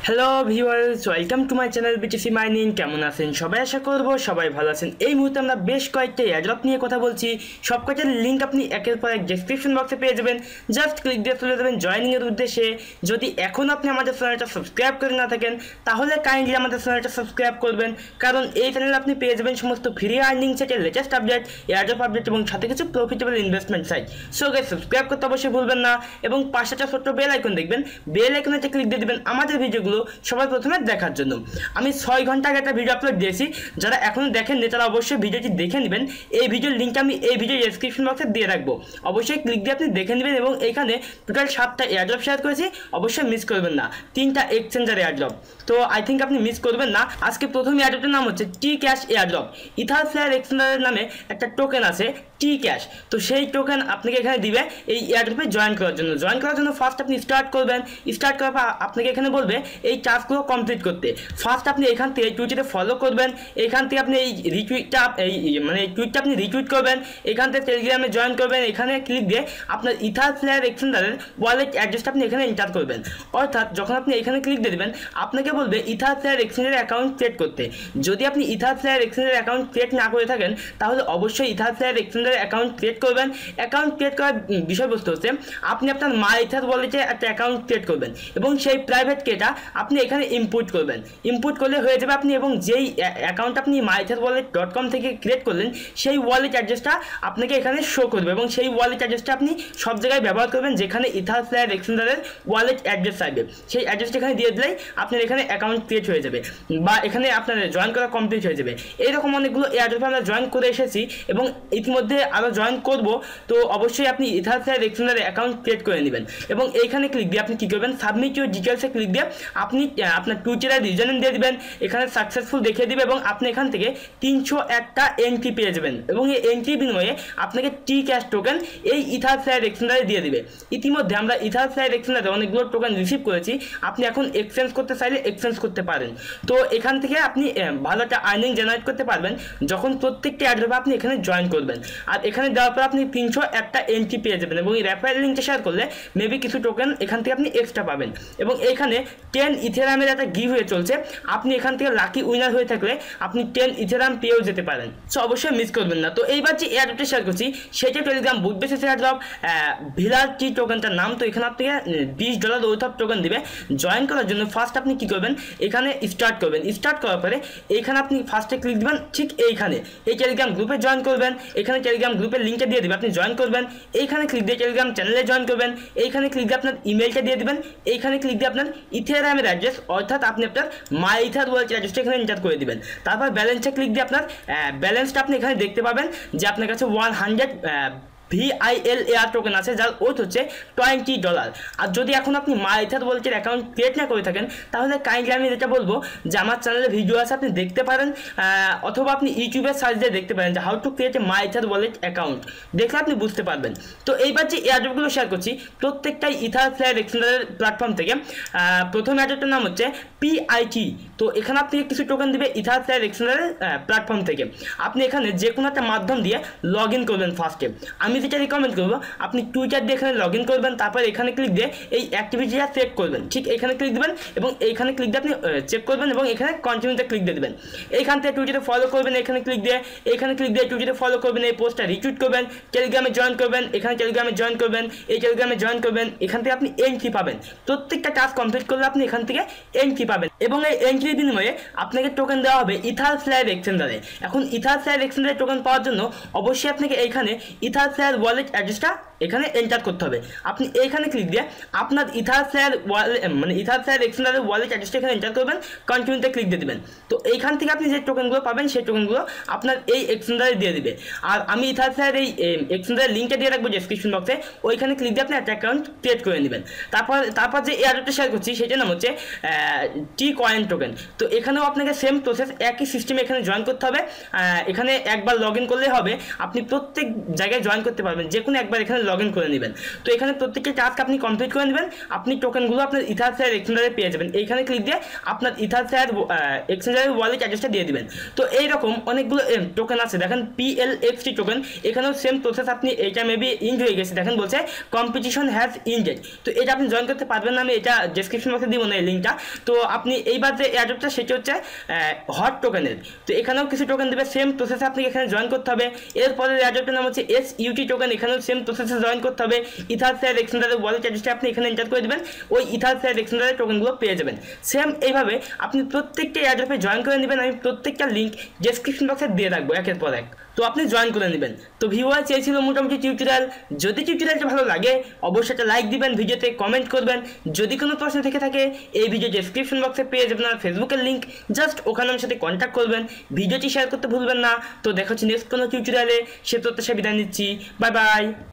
Hello viewers, welcome to my channel BTC mining. কেমন আছেন সবাই? আশা করব সবাই ভালো আছেন। এই মুহূর্তে আমরা বেশ কয়েকটা এয়ারড্রপ নিয়ে কথা বলছি। সব কয়টার লিঙ্ক আপনি একের পর এক ডেসক্রিপশন বক্সে পেয়ে যাবেন। জাস্ট ক্লিক দিয়ে চলে যাবেন জয়েনিংয়ের উদ্দেশ্যে। যদি এখন আপনি আমাদের চ্যানেলটা সাবস্ক্রাইব করে না থাকেন তাহলে কাইন্ডলি আমাদের চ্যানেলটা সাবস্ক্রাইব করবেন, কারণ এই চ্যানেলে আপনি পেয়ে যাবেন সমস্ত ফ্রি আর্নিং সেটের লেটেস্ট আপডেট, এয়ারড্রপ আপডেট এবং সাথে কিছু profitable investment site. So guys, subscribe করতে অবশ্যই ভুলবেন না এবং পাশে একটা ছোট্ট বেল আইকন দেখবেন, বেল আইকনে ক্লিক দিয়ে দেবেন আমাদের ভিডিওগুলো সবার প্রথমে দেখার জন্য। আমি 6 ঘন্টা আগে একটা ভিডিও আপলোড দিয়েছি, যারা এখনো দেখেননি তারা অবশ্যই ভিডিওটি দেখে নেবেন। এই ভিডিওর লিঙ্কটা আমি এই ভিডিও ডেসক্রিপশন বক্সে দিয়ে রাখবো, অবশ্যই ক্লিক দিয়ে আপনি দেখে নেবেন। এবং এখানে টোটাল 7টা এয়ারড্রপ শেয়ার করেছি, অবশ্যই মিস করবেন না। 3টা এক্সচেঞ্জার এয়ারড্রপ, তো আই থিঙ্ক আপনি মিস করবেন না। আজকে প্রথম এয়ারড্রপটার নাম হচ্ছে টি ক্যাশ এয়ারড্রপ। ইথার ফ্লেয়ার এক্সচেঞ্জারের নামে একটা টোকেন আছে টি ক্যাশ, তো সেই টোকেন আপনাকে এখানে দিবে এই এয়ারড্রপে জয়েন করার জন্য। জয়েন করার জন্য ফার্স্ট আপনি স্টার্ট করবেন। স্টার্ট করার পর আপনাকে এখানে বলবে এই টাস্কগুলো কমপ্লিট করতে। ফার্স্ট আপনি এখান থেকে টুইটারে ফলো করবেন, এখান থেকে আপনি এই রিটুইটটা এই টুইটটা আপনি রিটুইট করবেন, এখান থেকে টেলিগ্রামে জয়েন করবেন। এখানে ক্লিক দিয়ে আপনার ইথার ফ্লেয়ার এক্সচেঞ্জারের ওয়ালেট অ্যাড্রেসটা আপনি এখানে এন্টার করবেন। অর্থাৎ যখন আপনি এখানে ক্লিক দিয়ে দেবেন আপনাকে বলবে ইথার ফ্লেয়ার এক্সচেঞ্জের অ্যাকাউন্ট ক্রিয়েট করতে। যদি আপনি ইথার ফ্লেয়ার এক্সচেঞ্জের অ্যাকাউন্ট ক্রিয়েট না করে থাকেন তাহলে অবশ্যই ইথার ফ্লেয়ার এক্সচেঞ্জের অ্যাকাউন্ট ক্রিয়েট করবেন। অ্যাকাউন্ট ক্রিয়েট করার বিষয়বস্তু হচ্ছে আপনি আপনার মাই ইথার ওয়ালেটে একটা অ্যাকাউন্ট ক্রিয়েট করবেন এবং সেই প্রাইভেট কিটা আপনি এখানে ইনপুট করবেন। ইনপুট করলে হয়ে যাবে আপনি, এবং যেই অ্যাকাউন্ট আপনি myetherwallet.com থেকে ক্রিয়েট করলেন সেই ওয়ালেট অ্যাড্রেসটা আপনাকে এখানে শো করবে, এবং সেই ওয়ালেট অ্যাড্রেসটা আপনি সব জায়গায় ব্যবহার করবেন যেখানে ইথার ফ্লেয়ার এক্সচেঞ্জারের ওয়ালেট অ্যাড্রেস থাকবে। সেই অ্যাড্রেসটা এখানে দিয়ে দিলেই আপনার এখানে অ্যাকাউন্ট ক্রিয়েট হয়ে যাবে বা এখানে আপনার জয়েন করা কমপ্লিট হয়ে যাবে। এইরকম অনেকগুলো এয়ারড্রপে আমরা জয়েন করে এসেছি এবং ইতিমধ্যে আরও জয়েন করব। তো অবশ্যই আপনি ইথার ফ্লেয়ার এক্সচেঞ্জারের অ্যাকাউন্ট ক্রিয়েট করে নেবেন এবং এইখানে ক্লিক দিয়ে আপনি কী করবেন, সাবমিট ইউর ডিটেলসে ক্লিক দিয়ে আপনি আপনার টুইটারের ইউজারনেম দিয়ে দিবেন। এখানে সাকসেসফুল দেখিয়ে দিবে এবং আপনি এখান থেকে 301টা এন্ট্রি পেয়ে যাবেন এবং এই এন্ট্রি বিনিময়ে আপনাকে টি ক্যাশ টোকেন এই ইথার ফ্লেয়ার এক্সচেঞ্জারে দিয়ে দিবে। ইতিমধ্যে আমরা ইথার ফ্লেয়ার এক্সচেঞ্জারে অনেকগুলো টোকেন রিসিভ করেছি, আপনি এখন এক্সচেঞ্জ করতে চাইলে এক্সচেঞ্জ করতে পারেন। তো এখান থেকে আপনি ভালো একটা আর্নিং জেনারেট করতে পারবেন যখন প্রত্যেকটি এয়ারড্রপে আপনি এখানে জয়েন করবেন। আর এখানে দেওয়ার পর আপনি 301টা এন্ট্রি পেয়ে যাবেন এবং এই রেফারেল লিঙ্কটা শেয়ার করলে মেবি কিছু টোকেন এখান থেকে আপনি এক্সট্রা পাবেন। এবং এখানে 10 ইথেরামের একটা গিভ হয়ে চলছে, আপনি এখান থেকে লাকি উইনার হয়ে থাকলে আপনি 10 ইথেরাম পেয়েও যেতে পারেন। সো অবশ্যই মিস করবেন না। তো এইবার যে এয়ারড্রপটা শেয়ার করছি সেটা টেলিগ্রাম বুট বেসিস এয়ারড্রপ ভিলার টি টোকেনটার নাম। তো এখানে আপনাকে $20 ওয়েথ অফ টোকেন দিবে। জয়েন করার জন্য ফার্স্ট আপনি কী করবেন, এখানে স্টার্ট করবেন। স্টার্ট করার পরে এখানে আপনি ফার্স্টে ক্লিক দেবেন, ঠিক এইখানে এই টেলিগ্রাম গ্রুপে জয়েন করবেন। এখানে টেলিগ্রাম গ্রুপের লিঙ্কটা দিয়ে দেবে, আপনি জয়েন করবেন। এইখানে ক্লিক দিয়ে টেলিগ্রাম চ্যানেলে জয়েন করবেন। এইখানে ক্লিক দিয়ে আপনার ইমেলটা দিয়ে দেবেন। এইখানে ক্লিক দিয়ে আপনার ইথেরামের অ্যাড্রেস অর্থাৎ আপনি আপনার মাই ইথার ওয়ালেট অ্যাড্রেসটা এখানে এন্টার করে দিবেন। তারপর ব্যালেন্সে ক্লিক দিয়ে আপনার ব্যালেন্সটা আপনি এখানে দেখতে পাবেন যে আপনার কাছে 100 VILAR টোকেন আছে, যার ওয়েট হচ্ছে $20। আর যদি এখন আপনি মাই ইথার ওয়ালেটের অ্যাকাউন্ট ক্রিয়েট না করে থাকেন তাহলে কাইন্ডলি আমি যেটা বলবো যে আমার চ্যানেলে ভিডিও আছে, আপনি দেখতে পারেন, অথবা আপনি ইউটিউবে সার্চ দিয়ে দেখতে পারেন যে how to create a my ether wallet account, দেখলে আপনি বুঝতে পারবেন। তো এইবার যে এয়ারড্রপগুলো শেয়ার করছি প্রত্যেকটাই ইথার ফ্লেয়ার এক্সচেঞ্জারের প্ল্যাটফর্ম থেকে। প্রথম এয়ারড্রপটার নাম হচ্ছে PIT। তো এখানে আপনি কিছু টোকেন দিবে ইথার ফ্লেয়ার এক্সচেঞ্জারের প্ল্যাটফর্ম থেকে। আপনি এখানে যে কোনো একটা মাধ্যম দিয়ে লগ ইন করবেন। ফার্স্টে আমি যেটা রিকমেন্ড করবো আপনি টুইটার দিয়ে এখানে লগ ইন করবেন, তারপর এখানে ক্লিক দিয়ে এই অ্যাক্টিভিটিটা চেক করবেন। ঠিক এখানে ক্লিক দেবেন এবং এইখানে ক্লিক দিয়ে আপনি চেক করবেন এবং এখানে কন্টিনিউতে ক্লিক দিয়ে দেবেন। এইখান থেকে টুইটারে ফলো করবেন, এখানে ক্লিক দিয়ে টুইটারে ফলো করবেন, এই পোস্টটা রিটুইট করবেন, টেলিগ্রামে জয়েন করবেন, এখানে টেলিগ্রামে জয়েন করবেন, এই টেলিগ্রামে জয়েন করবেন। এখান থেকে আপনি এন্ট্রি পাবেন, প্রত্যেকটা টাস্ক কমপ্লিট করলে আপনি এখান থেকে এন্ট্রি পাবেন এবং এই এন্ট্রির বিনিময়ে আপনাকে টোকেন দেওয়া হবে ইথার ফ্লেয়ার এক্সচেঞ্জারে। এখন ইথার ফ্লেয়ার এক্সচেঞ্জারে টোকেন পাওয়ার জন্য অবশ্যই আপনাকে এইখানে ইথার ফ্লেয়ার ওয়ালেট অ্যাড্রেসটা এখানে এন্টার করতে হবে। আপনি এইখানে ক্লিক দিয়ে আপনার ইথার ফ্লেয়ার এক্সচেঞ্জারের ওয়ালেট অ্যাড্রেসটা এখানে এন্টার করবেন, কন্টিনিউতে ক্লিক দিয়ে দেবেন। তো এইখান থেকে আপনি যে টোকেনগুলো পাবেন সেই টোকেনগুলো আপনার এই এক্সচেঞ্জারে দিয়ে দিবে। আর আমি ইথার ফ্লেয়ার এই এক্সচেঞ্জারের লিঙ্কটা দিয়ে রাখবো ডেসক্রিপশন বক্সে, ওইখানে ক্লিক দিয়ে আপনি একটা অ্যাকাউন্ট ক্রিয়েট করে নেবেন। তারপর যে এয়ারড্রপটা শেয়ার করছি সেটার নাম হচ্ছে টি কয়েন টোকেন। তো এখানেও আপনাকে সেম প্রসেস, একই সিস্টেমে এখানে জয়েন করতে হবে। এখানে একবার লগ ইন করলে হবে, আপনি প্রত্যেক জায়গায় জয়েন করতে পারবেন, যে কোনো একবার এখানে লগ ইন করে নেবেন। তো এখানে প্রত্যেকটা টাস্ক আপনি কমপ্লিট করে নেবেন, আপনি টোকেনগুলো আপনার ইথার শেয়ার এক্সচেঞ্জারে পেয়ে যাবেন। এইখানে ক্লিক দিয়ে আপনার ইথার শেয়ার এক্সচেঞ্জারের ওয়ালেট অ্যাড্রেসটা দিয়ে দিবেন। তো এইরকম অনেকগুলো টোকেন আছে, দেখেন PLXT টোকেন, এখানেও সেম প্রসেস। আপনি এটা মেবি ইন্ড হয়ে গেছে, দেখেন বলছে কম্পিটিশন হ্যাজ ইন্ডেড। তো এটা আপনি জয়েন করতে পারবেন না, আমি এটা ডেসক্রিপশন বক্সে দিব না এই লিঙ্কটা। তো আপনি এইবার যে এয়ারড্রপটা সেটা হচ্ছে হট টোকেনের। তো এখানেও কিছু টোকেন দেবে, সেম প্রসেসে আপনি এখানে জয়েন করতে হবে। এরপরে এয়ারড্রপটার নাম হচ্ছে SUT টোকেন, এখানেও সেম প্রসেসে জয়েন করতে হবে। ইথার শেয়ার এক্সচেঞ্জারের ওয়ালেট অ্যাড্রেসটা আপনি এখানে এন্টার করে দেবেন, ওই ইথার শেয়ার এক্সচেঞ্জারের টোকেনগুলো পেয়ে যাবেন। সেম এইভাবে আপনি প্রত্যেকটা এয়ারড্রপে জয়েন করে নেবেন, আমি প্রত্যেকটা লিঙ্ক ডেসক্রিপশন বক্সে দিয়ে রাখবো একের পর এক, তো আপনি জয়েন করে নেবেন। তো ভিউয়ার চেয়েছিল মোটামুটি টিউটোরিয়াল, যদি টিউটোরিয়ালটা ভালো লাগে অবশ্যই একটা লাইক দিবেন, ভিডিওতে কমেন্ট করবেন। যদি কোনো প্রশ্ন থেকে থাকে এই ভিডিও ডেসক্রিপশন বক্সে পেয়ে যাবেন আর ফেসবুকের লিঙ্ক, জাস্ট ওখানে আমার সাথে কন্ট্যাক্ট করবেন। ভিডিওটি শেয়ার করতে ভুলবেন না। তো দেখা হচ্ছে নেক্সট কোনো টিউটোরিয়ালে, সে তথ্য বিদায় নিচ্ছি, বাই বাই।